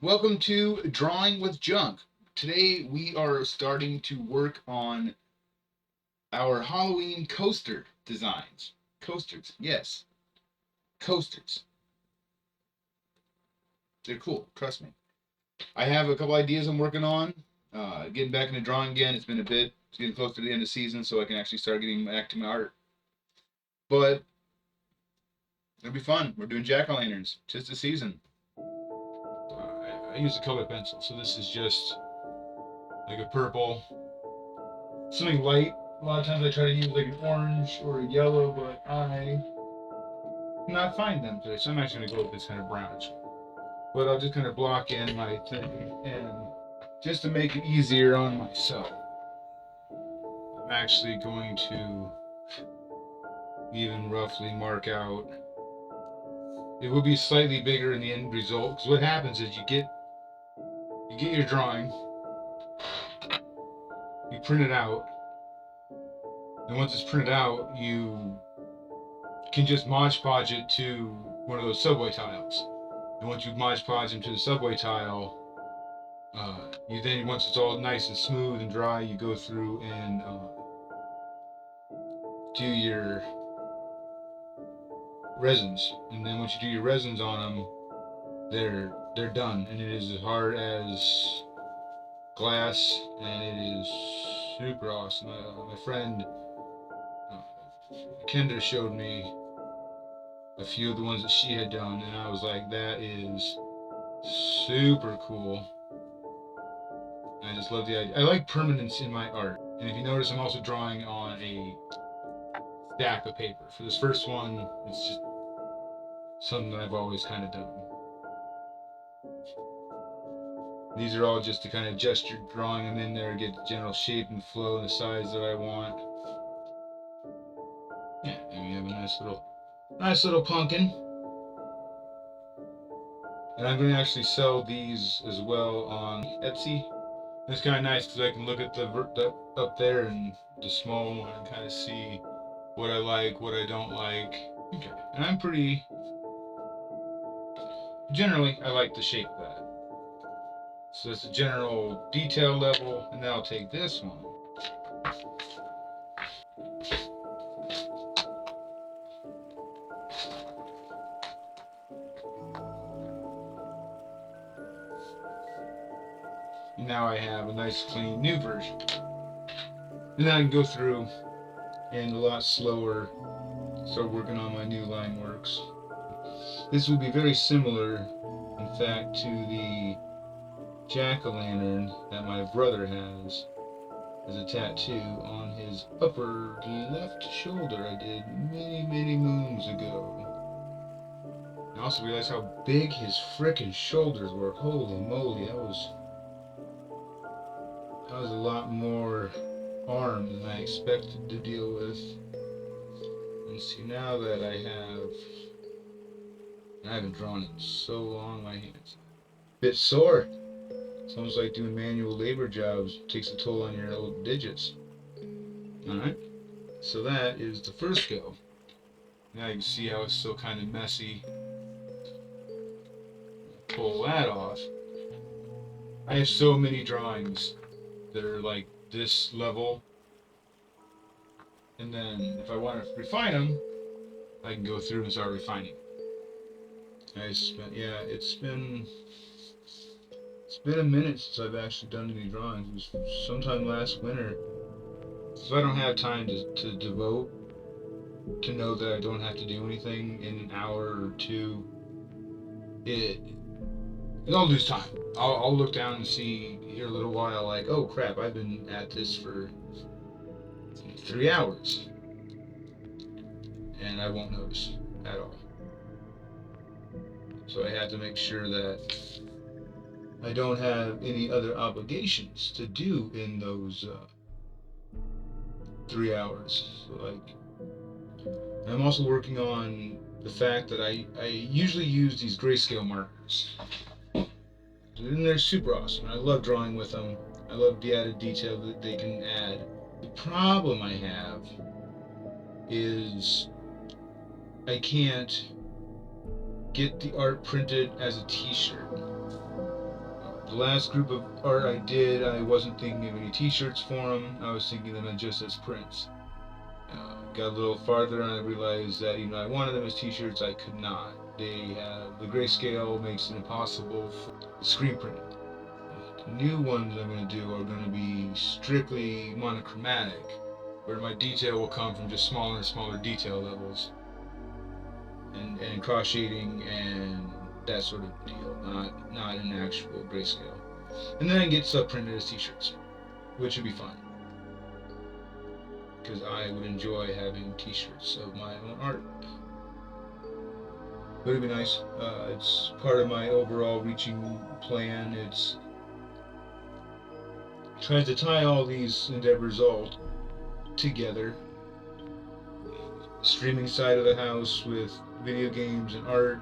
Welcome to Drawing with Junk. Today we are starting to work on our Halloween coaster designs. Coasters, yes, coasters. They're cool, trust me. I have a couple ideas I'm working on. Getting back into drawing again. It's been a bit. It's getting close to the end of the season, so I can actually start getting back to my art. But it'll be fun. We're doing jack-o'-lanterns. Tis the season. I use a colored pencil, so this is just like a purple, something light. A lot of times I try to use like an orange or a yellow, but I cannot find them today. So I'm actually gonna go with this kind of brownish. But I'll just kind of block in my thing, and just to make it easier on myself, I'm actually going to even roughly mark out. It will be slightly bigger in the end result, because what happens is you get your drawing, you print it out, and once it's printed out, you can just Mod Podge it to one of those subway tiles. And once you Mod Podge them to the subway tile, you then, once it's all nice and smooth and dry, you go through and do your resins. And then once you do your resins on them, they're done. And it is as hard as glass, and it is super awesome. My friend Kendra showed me a few of the ones that she had done, and I was like, that is super cool. I just love the idea. I like permanence in my art. And if you notice, I'm also drawing on a stack of paper. For this first one, it's just something that I've always kind of done. These are all just to kind of gesture drawing them in there, get the general shape and flow and the size that I want. Yeah, and we have a nice little pumpkin. And I'm going to actually sell these as well on Etsy. It's kind of nice because I can look at the up there and the small one and kind of see what I like, what I don't like. Okay, and I'm pretty. Generally, I like the shape of that. So it's a general detail level, and then I'll take this one. And now I have a nice, clean, new version. And then I can go through and a lot slower start working on my new line works. This will be very similar, in fact, to the jack-o'-lantern that my brother has as a tattoo on his upper left shoulder I did many moons ago. I also realized how big his frickin' shoulders were. Holy moly, that was a lot more arm than I expected to deal with. And see, now that I haven't drawn it in so long, my hands a bit sore. It's almost like doing manual labor jobs. It takes a toll on your old digits. Alright, so that is the first go. Now you can see how it's still kind of messy. Pull that off. I have so many drawings that are like this level, and then if I want to refine them, I can go through and start refining. It's been a minute since I've actually done any drawings. It was sometime last winter, so I don't have time to devote to know that I don't have to do anything in an hour or two. I'll lose time. I'll look down and see here a little while, like, oh crap, I've been at this for 3 hours, and I won't notice at all. So I have to make sure that I don't have any other obligations to do in those 3 hours. So, like, I'm also working on the fact that I usually use these grayscale markers. And they're super awesome. I love drawing with them. I love the added detail that they can add. The problem I have is I can't get the art printed as a t-shirt. The last group of art I did, I wasn't thinking of any t-shirts for them. I was thinking of them just as prints. Got a little farther and I realized that even though I wanted them as t-shirts, I could not. They have the grayscale makes it impossible for screen printing. The new ones I'm going to do are going to be strictly monochromatic, where my detail will come from just smaller and smaller detail levels, and cross shading and that sort of deal, not an actual grayscale. And then I get sub printed as t-shirts, which would be fun, because I would enjoy having t-shirts of my own art. But it'd be nice. It's part of my overall reaching plan. It's tries to tie all these endeavors all together. Streaming side of the house with video games and art,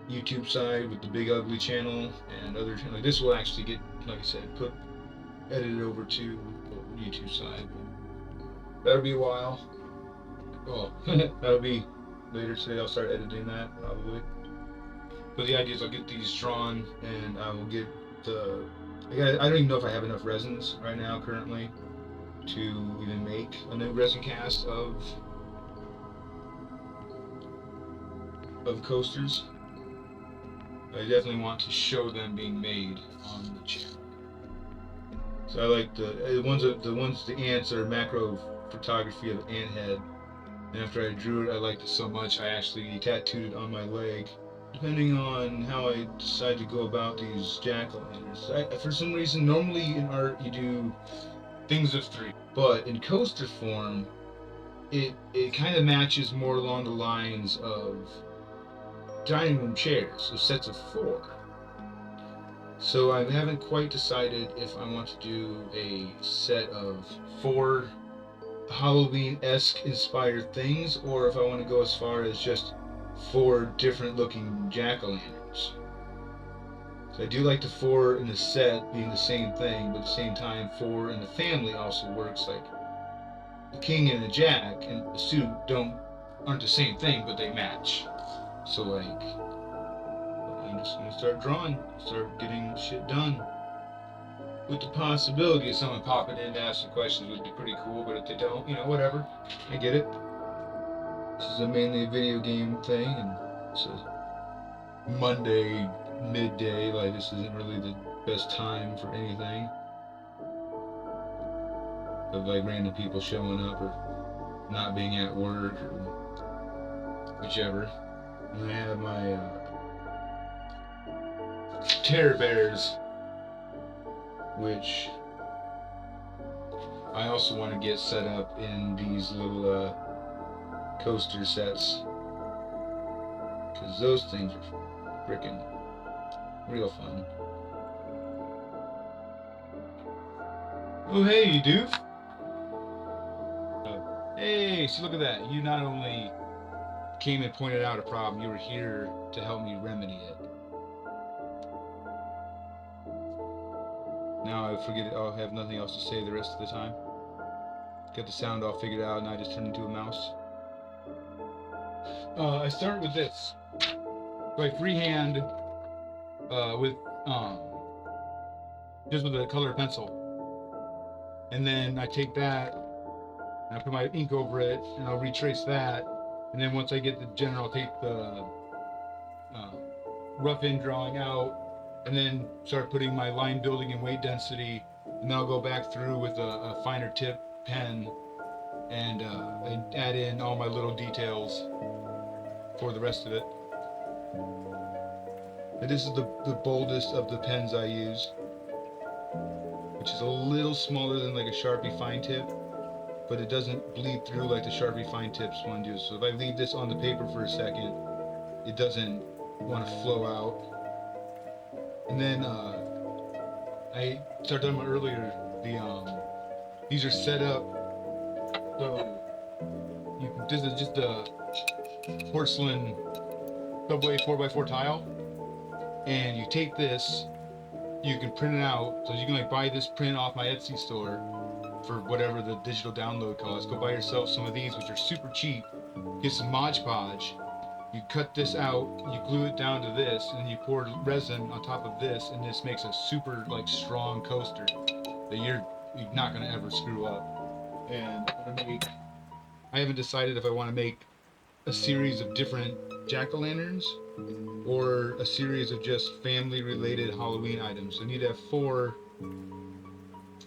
YouTube side with the Big Ugly channel and other channels. Like this will actually get, like I said, edited over to YouTube side. That'll be a while. Well, that'll be later today. I'll start editing that probably. But the idea is I'll get these drawn and I will get the. I don't even know if I have enough resins right now currently to even make a new resin cast of coasters. I definitely want to show them being made on the channel. So I like the ants are macro photography of ant head. And after I drew it, I liked it so much I actually tattooed it on my leg. Depending on how I decide to go about these jack-o'-lanterns. For some reason, normally in art you do things of three, but in coaster form, it kind of matches more along the lines of dining room chairs, so sets of 4. So I haven't quite decided if I want to do a set of 4 Halloween-esque inspired things, or if I want to go as far as just 4 different looking jack-o'-lanterns. So I do like the 4 in the set being the same thing, but at the same time 4 in the family also works. Like the king and the jack and the suit aren't the same thing, but they match. So like, I'm just gonna start drawing, start getting shit done. With the possibility of someone popping in to ask some questions would be pretty cool, but if they don't, whatever. I get it. This is mainly a video game thing, and it's a Monday midday, like this isn't really the best time for anything. Of like random people showing up or not being at work or whichever. And I have my Terror Bears, which I also want to get set up in these little coaster sets, because those things are freaking real fun. Oh hey, you doof! Hey, see, look at that. You not only came and pointed out a problem, you were here to help me remedy it. Now I forget it. I'll have nothing else to say the rest of the time. Got the sound all figured out, and I just turned into a mouse. I start with this. So I freehand with just with a colored pencil, and then I take that and I put my ink over it, and I'll retrace that, and then once I get the general, I'll take the rough in drawing out, and then start putting my line building and weight density, and then I'll go back through with a finer tip pen and add in all my little details for the rest of it. And this is the boldest of the pens I use, which is a little smaller than like a Sharpie fine tip, but it doesn't bleed through like the Sharpie fine tips one do. So if I leave this on the paper for a second, it doesn't want to flow out. And then I started talking about earlier, these are set up, so this is just a porcelain subway 4x4 tile, and you take this, you can print it out, so you can like buy this print off my Etsy store for whatever the digital download costs. Go buy yourself some of these, which are super cheap. Get some Mod Podge, You cut this out, you glue it down to this, and you pour resin on top of this, and this makes a super like strong coaster that you're not gonna ever screw up. And I'm gonna make. I haven't decided if I want to make a series of different jack-o'-lanterns or a series of just family-related Halloween items. I need to have 4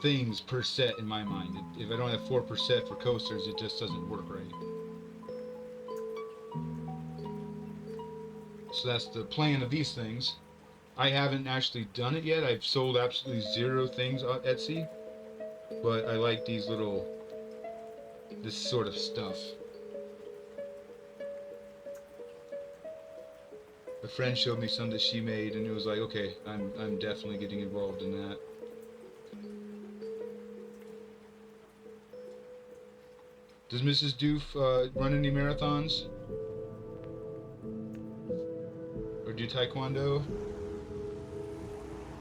things per set in my mind. If I don't have 4 per set for coasters, it just doesn't work right. So that's the plan of these things. I haven't actually done it yet. I've sold absolutely 0 things on Etsy, but I like this sort of stuff. A friend showed me some that she made, and it was like, okay, I'm definitely getting involved in that. Does Mrs. Doof run any marathons? Or do taekwondo?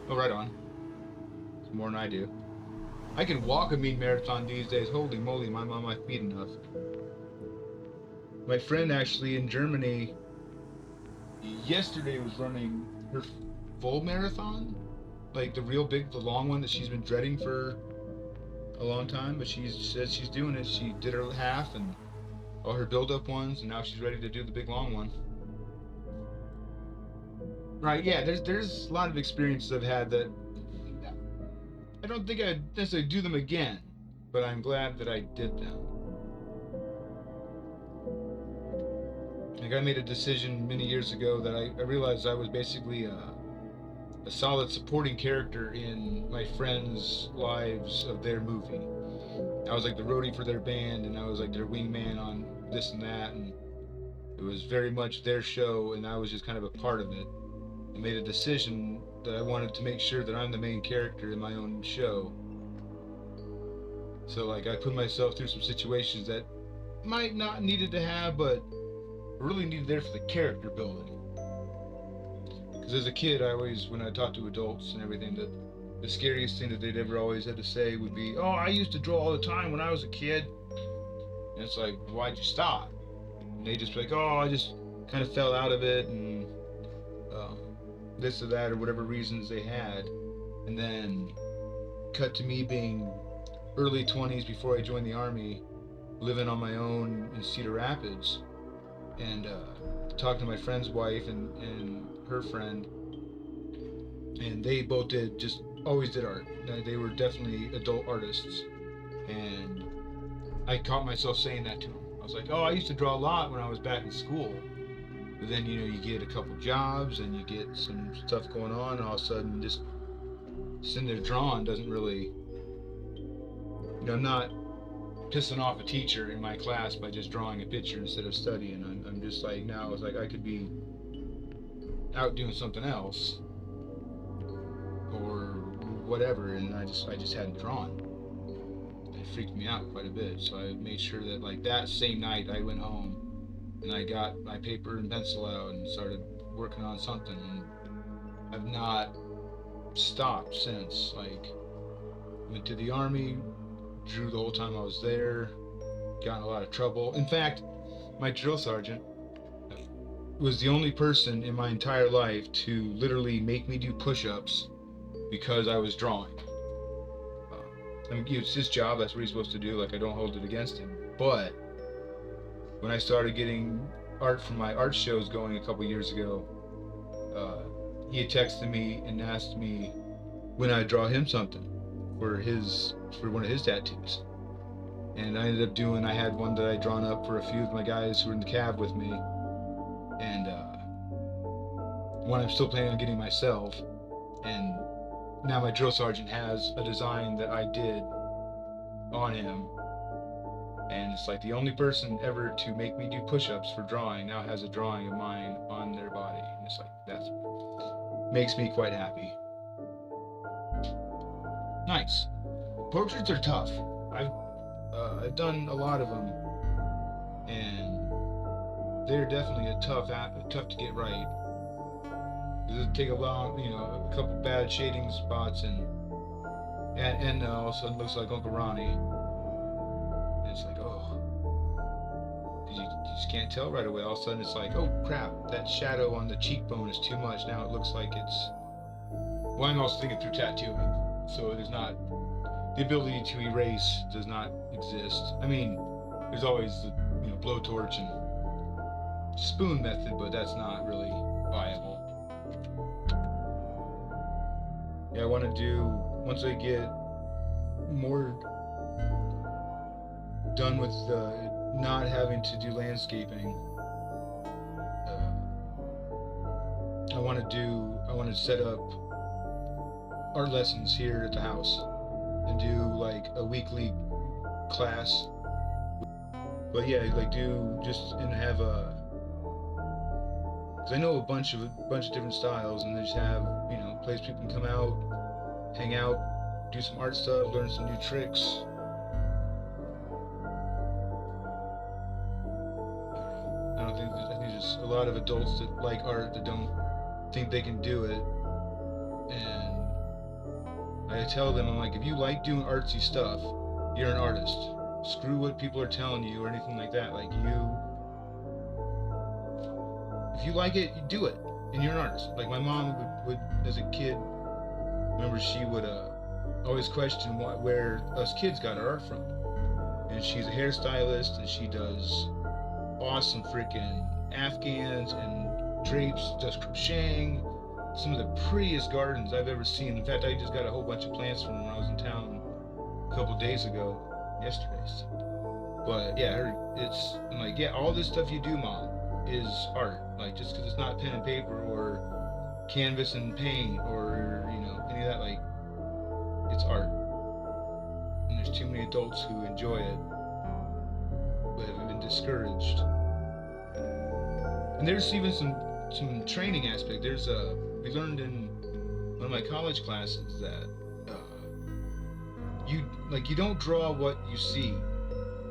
Oh, right on. It's more than I do. I can walk a mean marathon these days. Holy moly, I'm on my feet enough. My friend actually in Germany yesterday was running her full marathon. Like the real big, the long one that she's been dreading for a long time, but she says she's doing it. She did her half and all her build-up ones, and now she's ready to do the big long one. Right? Yeah. There's a lot of experiences I've had that I don't think I'd necessarily do them again, but I'm glad that I did them. Like I made a decision many years ago that I realized I was basically a solid supporting character in my friends' lives of their movie. I was like the roadie for their band, and I was like their wingman on this and that, and it was very much their show, and I was just kind of a part of it. I made a decision that I wanted to make sure that I'm the main character in my own show. So like I put myself through some situations that might not needed to have, but really needed there for the character building. Because as a kid, I always, when I talked to adults and everything, that the scariest thing that they'd ever always had to say would be, "Oh, I used to draw all the time when I was a kid." And it's like, why'd you stop? And they just be like, "Oh, I just kind of fell out of it, and um, this or that, or whatever reasons they had." And then cut to me being early 20s before I joined the army, living on my own in Cedar Rapids, and talking to my friend's wife and her friend, and they both just always did art. They were definitely adult artists, and I caught myself saying that to them. I was like, "Oh, I used to draw a lot when I was back in school." But then you get a couple jobs and you get some stuff going on, and all of a sudden just sitting there drawing doesn't really, I'm not pissing off a teacher in my class by just drawing a picture instead of studying. I'm just like, now it's like I could be out doing something else or whatever, and I just hadn't drawn. It freaked me out quite a bit, so I made sure that like that same night I went home and I got my paper and pencil out and started working on something, and I've not stopped since. Like, went to the army, drew the whole time I was there, got in a lot of trouble. In fact, my drill sergeant was the only person in my entire life to literally make me do push-ups because I was drawing. I mean, it's his job, that's what he's supposed to do, like I don't hold it against him. But when I started getting art from my art shows going a couple years ago, he had texted me and asked me when I'd draw him something for one of his tattoos. And I ended up doing, I had one that I'd drawn up for a few of my guys who were in the cab with me, and one I'm still planning on getting myself. And now my drill sergeant has a design that I did on him, and it's like the only person ever to make me do push-ups for drawing now has a drawing of mine on their body, and it's like that makes me quite happy. Nice. Portraits are tough. I've done a lot of them, and they're definitely tough to get right. It take a a couple bad shading spots, and all of a sudden looks like Uncle Ronnie. And it's like, oh, did you just can't tell right away. All of a sudden, it's like, oh crap, that shadow on the cheekbone is too much. Now it looks like it's. Well, I'm also thinking through tattooing, so there's not the ability to erase does not exist. I mean, there's always the blowtorch and spoon method, but that's not really viable. Yeah, I want to do once I get more done with not having to do landscaping. I want to set up art lessons here at the house and do like a weekly class. But yeah, like do just and have a. Cause I know a bunch of different styles, and they just have place people can come out, hang out, do some art stuff, learn some new tricks. I think there's a lot of adults that like art that don't think they can do it, and I tell them, I'm like, if you like doing artsy stuff, you're an artist. Screw what people are telling you or anything like that. Like if you like it, you do it, and you're an artist. Like my mom would as a kid, remember she would always question where us kids got our art from, and she's a hairstylist, and she does awesome freaking Afghans and drapes, does crocheting, some of the prettiest gardens I've ever seen. In fact, I just got a whole bunch of plants from her when I was in town a couple days ago, yesterday. But yeah, I'm like, yeah, all this stuff you do, Mom, is art. Like, just because it's not pen and paper or canvas and paint or any of that, like, it's art. And there's too many adults who enjoy it but have been discouraged. And there's even some training aspect. We learned in one of my college classes that you don't draw what you see.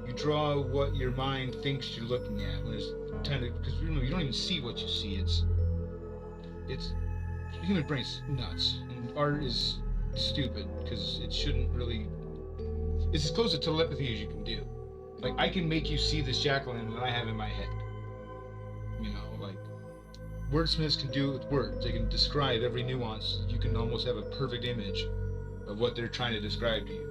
You draw what your mind thinks you're looking at. When it's because you don't even see what you see. It's the human brain's nuts, and art is stupid because it shouldn't really. It's as close to telepathy as you can do. Like, I can make you see this jack-o'-lantern that I have in my head. Like wordsmiths can do it with words. They can describe every nuance. You can almost have a perfect image of what they're trying to describe to you.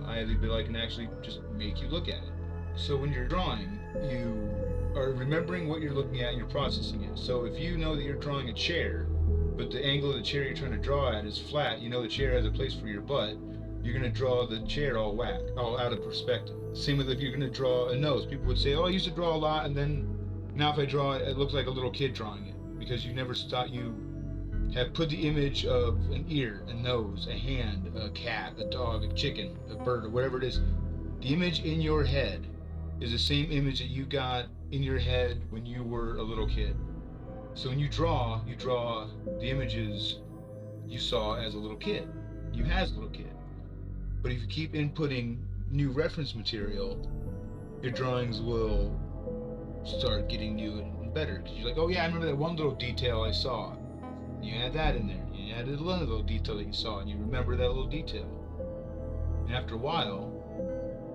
I can actually just make you look at it. So when you're drawing, you are remembering what you're looking at and you're processing it. So if you know that you're drawing a chair, but the angle of the chair you're trying to draw at is flat, the chair has a place for your butt, you're going to draw the chair all whack, all out of perspective. Same with if you're going to draw a nose. People would say, oh, I used to draw a lot, and then now if I draw it, it looks like a little kid drawing it, because you never thought you have put the image of an ear, a nose, a hand, a cat, a dog, a chicken, a bird, or whatever it is. The image in your head is the same image that you got in your head when you were a little kid. So when you draw the images you saw as a little kid, you had as a little kid. But if you keep inputting new reference material, your drawings will start getting new and better. Because you're like, oh yeah, I remember that one little detail I saw. You add that in there. You added another little detail that you saw, and you remember that little detail. And after a while,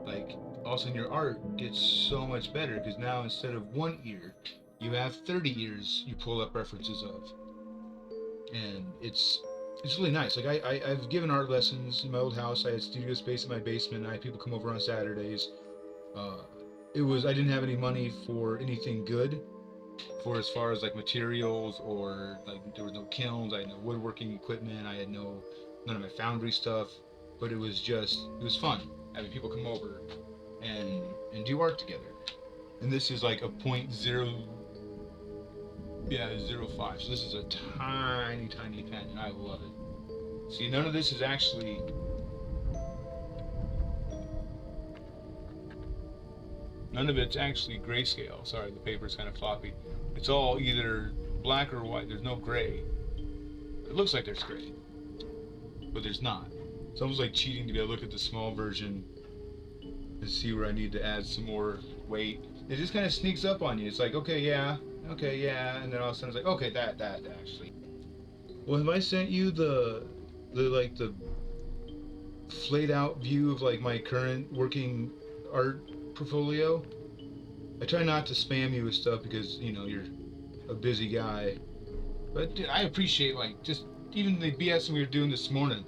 like, all of a sudden your art gets so much better, because now instead of one ear, you have 30 ears you pull up references of. And it's really nice. Like, I've given art lessons in my old house. I had studio space in my basement. I had people come over on Saturdays. I didn't have any money for anything good, for as far as like materials, or like there was no kilns, I had no woodworking equipment, I had none of my foundry stuff, but it was fun having people come over and do art together. And this is like a .05, so this is a tiny pen, and I love it. See, none of this is actually none of it's actually grayscale. Sorry, the paper's kind of floppy. It's all either black or white. There's no gray. It looks like there's gray, but there's not. It's almost like cheating to be able to look at the small version and see where I need to add some more weight. It just kind of sneaks up on you. It's like, okay, yeah, and then all of a sudden it's like, okay, that actually. Well, have I sent you the flayed out view of like my current working art portfolio? I try not to spam you with stuff because you're a busy guy. But dude, I appreciate like just even the BS we were doing this morning.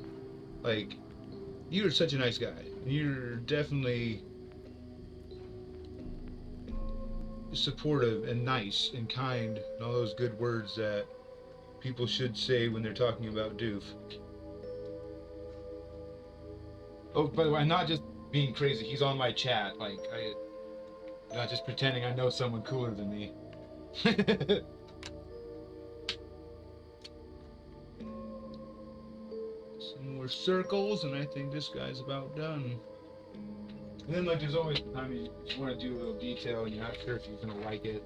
Like you're such a nice guy. You're definitely supportive and nice and kind and all those good words that people should say when they're talking about Doof. Oh, by the way, I'm not just being crazy. He's on my chat. Like I'm not just pretending I know someone cooler than me. Some more circles, and I think this guy's about done. And then, like, there's always the time you want to do a little detail and you're not sure if you're going to like it.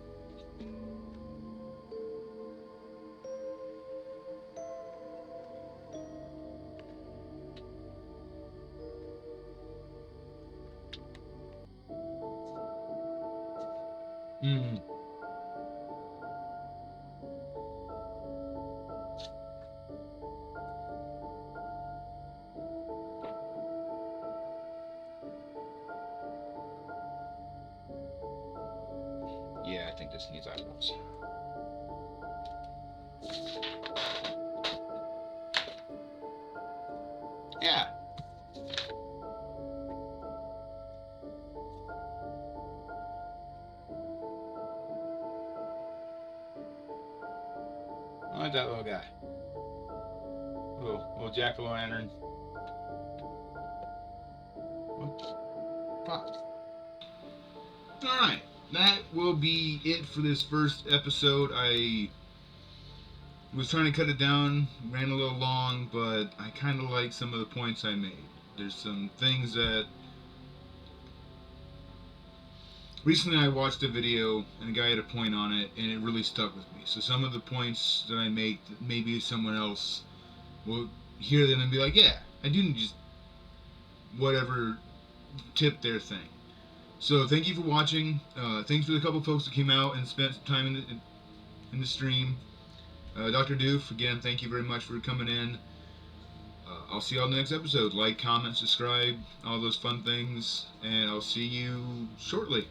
Mm. Yeah, I think this needs eyebrows. Yeah. I like that little guy. Little jack-o'-lantern. What? Alright. That will be it for this first episode. I was trying to cut it down, ran a little long, but I kind of like some of the points I made. There's some things that recently I watched a video and a guy had a point on it and it really stuck with me. So some of the points that I make, maybe someone else will hear them and be like, yeah, I didn't just whatever tip their thing. So thank you for watching. Thanks for the couple folks that came out and spent some time in the stream. Dr. Doof, again, thank you very much for coming in. I'll see you all in the next episode. Like, comment, subscribe, all those fun things, and I'll see you shortly.